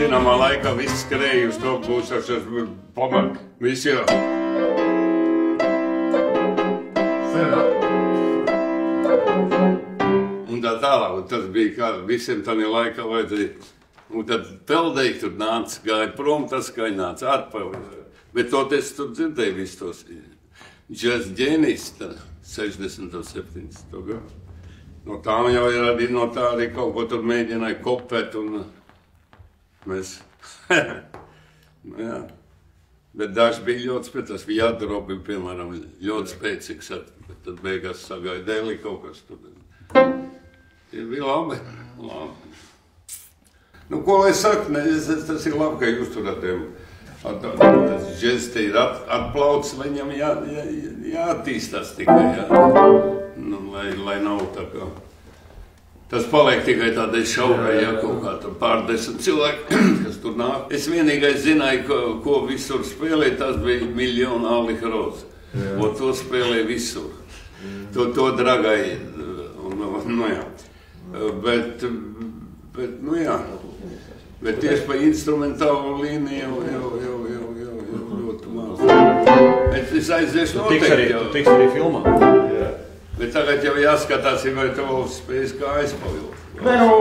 zināmā laikā viss skrēja uz to pusi, pamat, viss jau. Un tā tālāk, un tas bija kā visiem tādā laikā vajadzēja. Un tad peldēji tur nāca, gāja prom, tas kā nāca atpakaļ. Bet toties tur dzirdēju visus tos džez ģēnijs, 60. un 70. gadu. No tām jau ir arī, no tā arī kaut ko tur mēģināja kopēt un mēs, nu jā. Bet daži bija ļoti spēcīgs, tas bija jādrobi, piemēram, ļoti spēcīgs, bet tad beigās sagāja dēlī kaut kas tur. Ir bija labi, labi. Nu, ko lai saka, tas ir labi, ka jūs tur ar tiem, tas džez te ir atplaucis, viņam jāattīstās tikai, jā. Nu, lai nav tā kā. Tas paliek tikai tādai šaurai, ja kaut kā tur pārdesmit cilvēki, kas tur nāk. Es vienīgais zināju, ko visur spēlēja, tas bija Miljonu Alika Roza. Un to spēlēja visur. To dragai, nu jā. Bet, nu jā. Bet tieši pa instrumentālu līniju jau ļoti maz. Es aiziešu noteikti. Tu tiks arī filmā. Bet tagad jau jāskatās, vai tev spējas kā aizpavilkt. Nē, nu,